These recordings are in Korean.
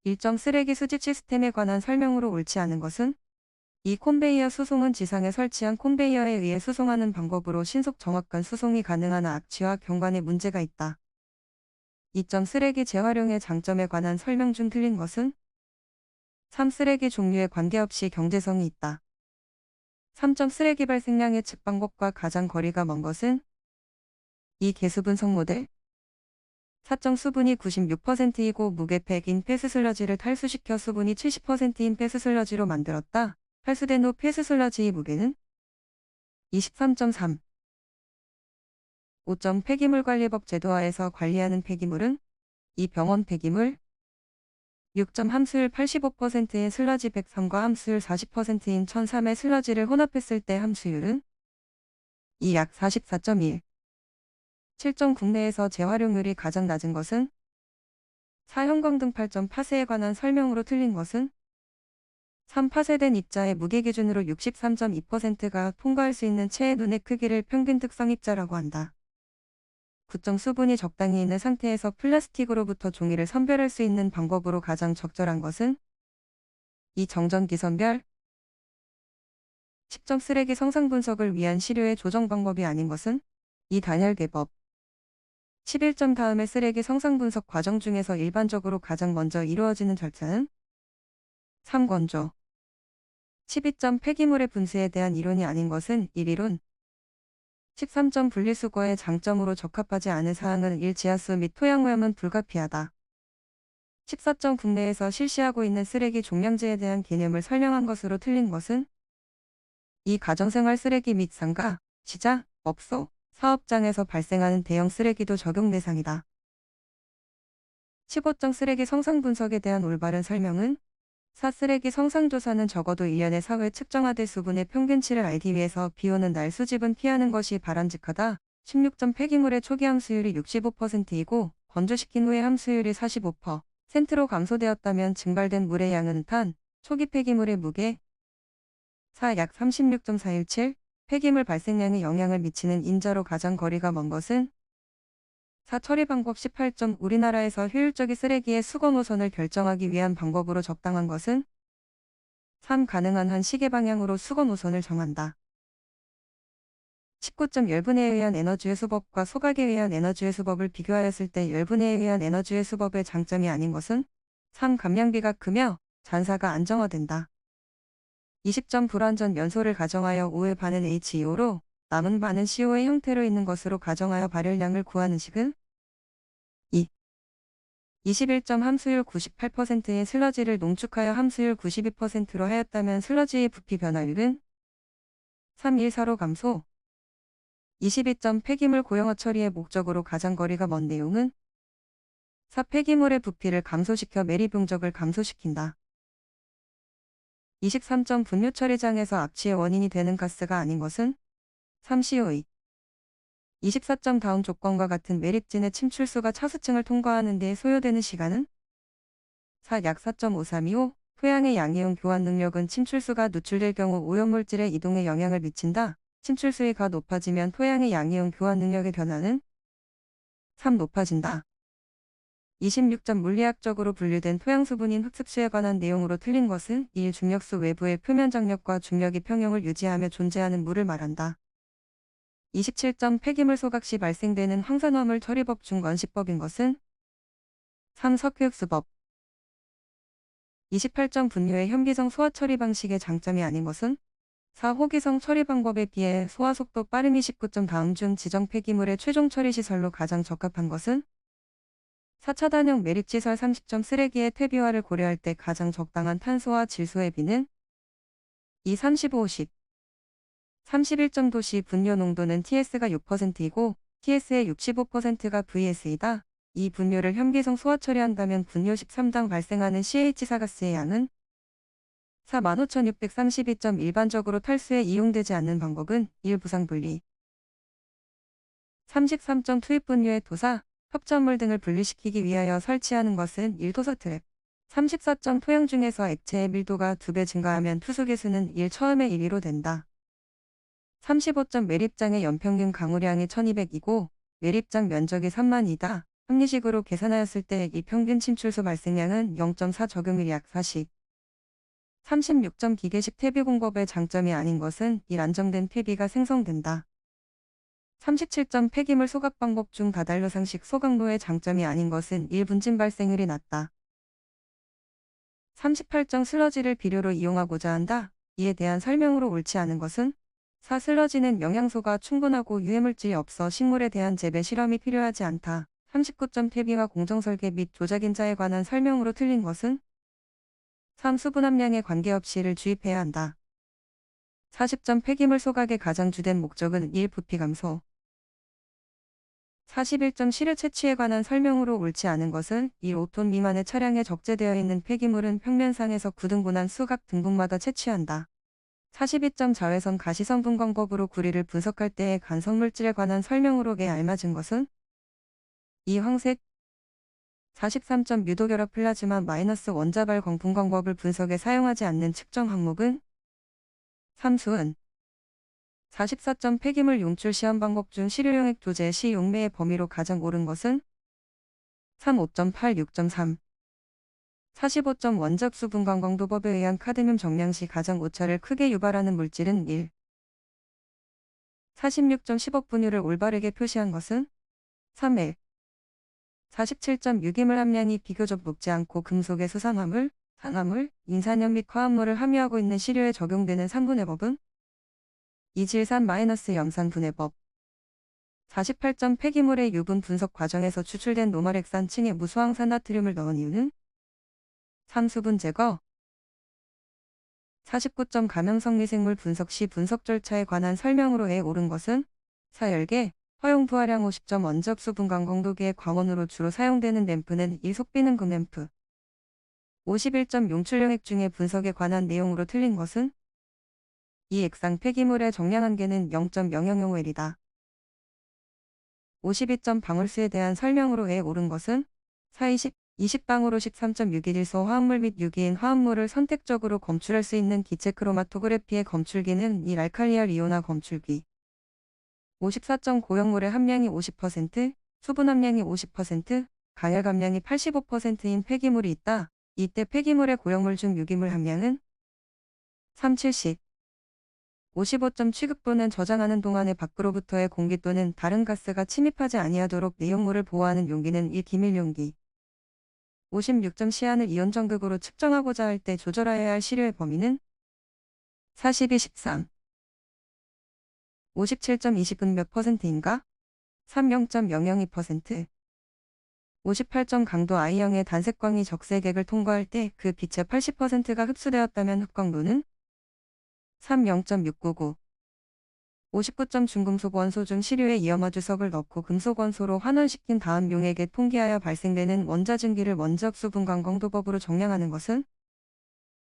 일정 쓰레기 수집 시스템에 관한 설명으로 옳지 않은 것은 이 컨베이어 수송은 지상에 설치한 컨베이어에 의해 수송하는 방법으로 신속 정확한 수송이 가능한 악취와 경관에 문제가 있다. 2점 쓰레기 재활용의 장점에 관한 설명 중 틀린 것은 3. 쓰레기 종류에 관계없이 경제성이 있다. 3점 쓰레기 발생량의 측 방법과 가장 거리가 먼 것은 2. 개수 분석 모델 4점 수분이 96%이고 무게 100인 폐수슬러지를 탈수시켜 수분이 70%인 폐수슬러지로 만들었다. 탈수된 후 폐수슬러지의 무게는 23.3. 5점 폐기물관리법 제도하에서 관리하는 폐기물은 2. 병원 폐기물 6점 함수율 85%인 슬러지 103과 함수율 40%인 1003의 슬러지를 혼합했을 때 함수율은 2. 약 44.1. 7점 국내에서 재활용률이 가장 낮은 것은 4. 형광등 8점 파쇄에 관한 설명으로 틀린 것은 3. 파쇄된 입자의 무게 기준으로 63.2%가 통과할 수 있는 체의 눈의 크기를 평균 특성 입자라고 한다. 9점 수분이 적당히 있는 상태에서 플라스틱으로부터 종이를 선별할 수 있는 방법으로 가장 적절한 것은 2. 정전기 선별 10점 쓰레기 성상 분석을 위한 시료의 조정 방법이 아닌 것은 2. 단열개법 11점 다음의 쓰레기 성상 분석 과정 중에서 일반적으로 가장 먼저 이루어지는 절차는 3. 건조 12점 폐기물의 분쇄에 대한 이론이 아닌 것은 1. 이론 13점 분리수거의 장점으로 적합하지 않은 사항은 1. 지하수 및 토양오염은 불가피하다. 14점 국내에서 실시하고 있는 쓰레기 종량제에 대한 개념을 설명한 것으로 틀린 것은 2. 가정생활 쓰레기 및 상가, 시장, 업소, 사업장에서 발생하는 대형 쓰레기도 적용 대상이다. 15점 쓰레기 성상 분석에 대한 올바른 설명은 4. 쓰레기 성상조사는 적어도 1년에 4회 측정하되 수분의 평균치를 알기 위해서 비오는 날 수집은 피하는 것이 바람직하다. 16점 폐기물의 초기 함수율이 65%이고 건조시킨 후의 함수율이 45%로 감소되었다면 증발된 물의 양은 탄, 초기 폐기물의 무게 4. 약 36.417 폐기물 발생량에 영향을 미치는 인자로 가장 거리가 먼 것은 4. 처리 방법 18점 우리나라에서 효율적인 쓰레기의 수거 노선을 결정하기 위한 방법으로 적당한 것은 3. 가능한 한 시계 방향으로 수거 노선을 정한다. 19점 열분해에 의한 에너지 회수법과 소각에 의한 에너지 회수법을 비교하였을 때 열분해에 의한 에너지 회수법의 장점이 아닌 것은 3. 감량비가 크며 잔사가 안정화된다. 20점 불완전 연소를 가정하여 5의 반은 HEO로 남은 반은 CO의 형태로 있는 것으로 가정하여 발열량을 구하는 식은 2. 21점 함수율 98%의 슬러지를 농축하여 함수율 92%로 하였다면 슬러지의 부피 변화율은 3. 1. 4로 감소 22점 폐기물 고형화 처리의 목적으로 가장 거리가 먼 내용은 4. 폐기물의 부피를 감소시켜 매립용적을 감소시킨다. 23점 분뇨 처리장에서 악취의 원인이 되는 가스가 아닌 것은 3. COE 24점 다음 조건과 같은 매립진의 침출수가 차수층을 통과하는 데 소요되는 시간은 4. 약 4.5325 토양의 양이온 교환 능력은 침출수가 누출될 경우 오염물질의 이동에 영향을 미친다. 침출수가 높아지면 토양의 양이온 교환 능력의 변화는 3. 높아진다. 26점 물리학적으로 분류된 토양수분인 흑습수에 관한 내용으로 틀린 것은 1. 중력수 외부의 표면 장력과 중력이 평형을 유지하며 존재하는 물을 말한다. 27점 폐기물 소각 시 발생되는 황산화물 처리법 중 원시법인 것은 3. 석회흡수법 28점 분뇨의 현기성 소화 처리 방식의 장점이 아닌 것은 4. 호기성 처리 방법에 비해 소화 속도 빠름 29점 다음 중 지정 폐기물의 최종 처리 시설로 가장 적합한 것은 4. 차단형 매립시설 30점 쓰레기의 퇴비화를 고려할 때 가장 적당한 탄소와 질소의 비는 2. 35, 50 31점 도시 분뇨 농도는 TS가 6%이고 TS의 65%가 VS이다. 이 분뇨를 현기성 소화 처리한다면 분뇨 13당 발생하는 CH4가스의 양은 45,632점 일반적으로 탈수에 이용되지 않는 방법은 1. 부상분리 33점 투입 분뇨의 토사, 협전물 등을 분리시키기 위하여 설치하는 것은 1. 토사 트랩 34점 토양 중에서 액체의 밀도가 2배 증가하면 투수 개수는 1 처음에 1위로 된다. 35점 매립장의 연평균 강우량이 1200이고 매립장 면적이 3만이다. 합리식으로 계산하였을 때 이 평균 침출수 발생량은 0.4 적용일 약 40. 36점 기계식 퇴비 공법의 장점이 아닌 것은 이 안정된 퇴비가 생성된다. 37점 폐기물 소각 방법 중 다달로상식 소각로의 장점이 아닌 것은 1분진 발생률이 낮다. 38점 슬러지를 비료로 이용하고자 한다. 이에 대한 설명으로 옳지 않은 것은 4. 슬러지는 영양소가 충분하고 유해물질이 없어 식물에 대한 재배 실험이 필요하지 않다. 39점 퇴비와 공정설계 및 조작인자에 관한 설명으로 틀린 것은 3. 수분 함량에 관계없이를 주입해야 한다. 40점 폐기물 소각의 가장 주된 목적은 1. 부피 감소. 41점 시료 채취에 관한 설명으로 옳지 않은 것은 1. 5톤 미만의 차량에 적재되어 있는 폐기물은 평면상에서 구등분한 수각 등분마다 채취한다. 42점 자외선 가시성 분광법으로 구리를 분석할 때의 간성물질에 관한 설명으로에 알맞은 것은 2. 황색. 43점 유도결합 플라즈마 마이너스 원자발 분광법을 분석에 사용하지 않는 측정 항목은 3. 수은. 44점 폐기물 용출 시험 방법 중 시료용액 조제 시 용매의 범위로 가장 옳은 것은 3. 5.8 6.3. 45점 원적수 분광광도법에 의한 카드뮴 정량 시 가장 오차를 크게 유발하는 물질은 1. 46점 10억 분율을 올바르게 표시한 것은 3. L. 47점 유기물 함량이 비교적 높지 않고 금속의 수산화물, 산화물, 인산염 및 화합물을 함유하고 있는 시료에 적용되는 산분해법은 이질산-염산분해법. 48점 폐기물의 유분 분석 과정에서 추출된 노말액산층에 무수황산 나트륨을 넣은 이유는 3. 수분 제거. 49점 가명성 미생물 분석 시 분석 절차에 관한 설명으로에 옳은 것은 4. 열계. 허용 부하량 50점 원적수 분광광도기의 광원으로 주로 사용되는 램프는 1. 속비능금 램프. 51점 용출용액 중에 분석에 관한 내용으로 틀린 것은 이 액상 폐기물의 정량 한계는 0.000L이다. 52점 방울수에 대한 설명으로에 옳은 것은 4. 20방으로 13.6일소 화합물 및 유기인 화합물을 선택적으로 검출할 수 있는 기체 크로마토그래피의 검출기는 이 알칼리알 이온화 검출기. 54점 고형물의 함량이 50%, 수분 함량이 50%, 가열 함량이 85%인 폐기물이 있다. 이때 폐기물의 고형물 중 유기물 함량은 3. 70. 55점 취급 또는 저장하는 동안에 밖으로부터의 공기 또는 다른 가스가 침입하지 아니하도록 내용물을 보호하는 용기는 1. 기밀용기. 56점 시안을 이온 전극으로 측정하고자 할 때 조절하여야 할 시료의 범위는 42, 13. 57점 20은 몇 %인가? 3. 0.002%. 58점 강도 I형의 단색광이 적색액을 통과할 때 그 빛의 80%가 흡수되었다면 흑광도는 3. 0.699. 59점 중금속 원소 중 시료에 이염화 주석을 넣고 금속 원소로 환원시킨 다음 용액에 통기하여 발생되는 원자증기를 원적수 분광광도법으로 정량하는 것은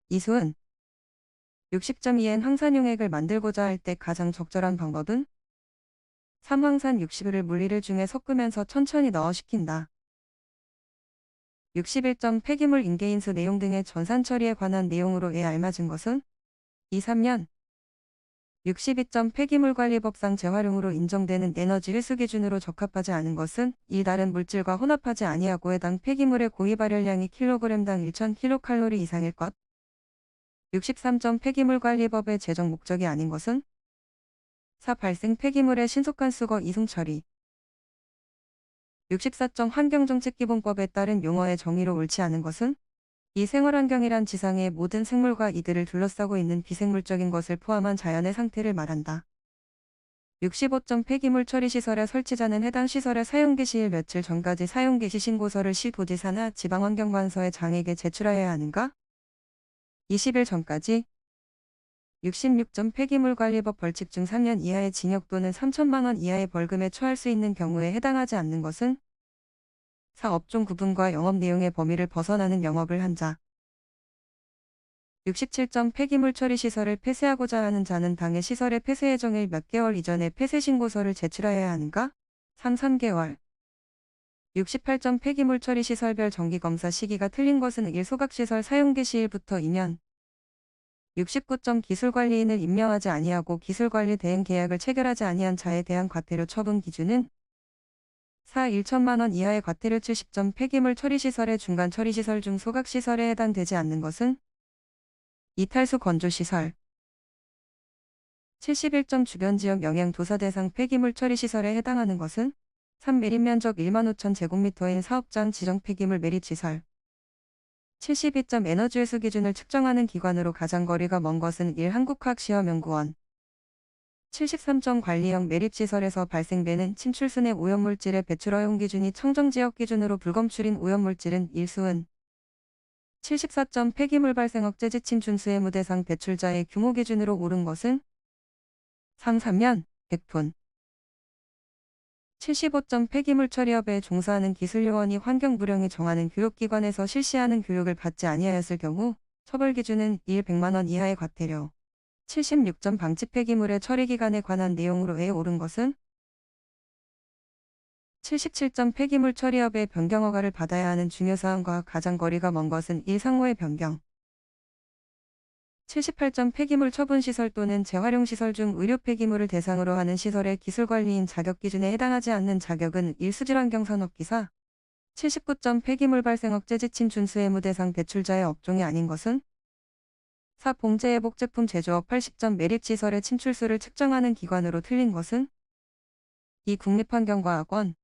이수은. 60.2엔 황산용액을 만들고자 할 때 가장 적절한 방법은 3. 황산 60을 물리를 중에 섞으면서 천천히 넣어 식힌다. 61점 폐기물 인계인수 내용 등의 전산 처리에 관한 내용으로에 알맞은 것은 2. 3년. 62점 폐기물관리법상 재활용으로 인정되는 에너지 회수 기준으로 적합하지 않은 것은 이 다른 물질과 혼합하지 아니하고 해당 폐기물의 고유 발열량이 킬로그램당 1000kcal 이상일 것. 63점 폐기물관리법의 제정 목적이 아닌 것은 4. 발생 폐기물의 신속한 수거 이송 처리. 64점 환경정책기본법에 따른 용어의 정의로 옳지 않은 것은 이 생활환경이란 지상의 모든 생물과 이들을 둘러싸고 있는 비생물적인 것을 포함한 자연의 상태를 말한다. 65점 폐기물 처리시설의 설치자는 해당 시설의 사용 개시일 며칠 전까지 사용 개시 신고서를 시도지사나 지방환경관서에 장에게 제출하여야 하는가? 20일 전까지. 66점 폐기물관리법 벌칙 중 3년 이하의 징역 또는 3천만 원 이하의 벌금에 처할 수 있는 경우에 해당하지 않는 것은 4. 업종 구분과 영업 내용의 범위를 벗어나는 영업을 한 자. 67점 폐기물 처리 시설을 폐쇄하고자 하는 자는 당해 시설의 폐쇄 예정일 몇 개월 이전에 폐쇄 신고서를 제출하여야 하는가? 3. 3개월. 68점 폐기물 처리 시설별 정기검사 시기가 틀린 것은 1. 소각시설 사용 개시일부터 2년. 69점 기술관리인을 임명하지 아니하고 기술관리 대행 계약을 체결하지 아니한 자에 대한 과태료 처분 기준은 4. 1천만 원 이하의 과태료 70점 폐기물 처리시설의 중간 처리시설 중 소각시설에 해당되지 않는 것은 이탈수 건조시설 71점 주변지역 영향도사 대상 폐기물 처리시설에 해당하는 것은 3. 매립면적 1만 5천 제곱미터인 사업장 지정 폐기물 매립시설 72점 에너지회수 기준을 측정하는 기관으로 가장 거리가 먼 것은 1. 한국화학시험연구원 73점 관리형 매립시설에서 발생되는 침출수 내 오염물질의 배출 허용 기준이 청정지역 기준으로 불검출인 오염물질은 1수은 74점 폐기물 발생 억제 지침 준수의 무대상 배출자의 규모 기준으로 옳은 것은 3. 3면 100톤 75점 폐기물 처리업에 종사하는 기술요원이 환경부령이 정하는 교육기관에서 실시하는 교육을 받지 아니하였을 경우 처벌 기준은 1. 100만 원 이하의 과태료 76점 방치 폐기물의 처리 기간에 관한 내용으로 에 옳은 것은 77점 폐기물 처리업의 변경 허가를 받아야 하는 중요사항과 가장 거리가 먼 것은 1. 상호의 변경 78점 폐기물 처분시설 또는 재활용시설 중 의료 폐기물을 대상으로 하는 시설의 기술관리인 자격기준에 해당하지 않는 자격은 1. 수질환경산업기사 79점 폐기물 발생 억제 지침 준수 의무 대상 배출자의 업종이 아닌 것은 4. 봉제회복 제품 제조업 80점 매립시설의 침출수를 측정하는 기관으로 틀린 것은 2. 국립환경과학원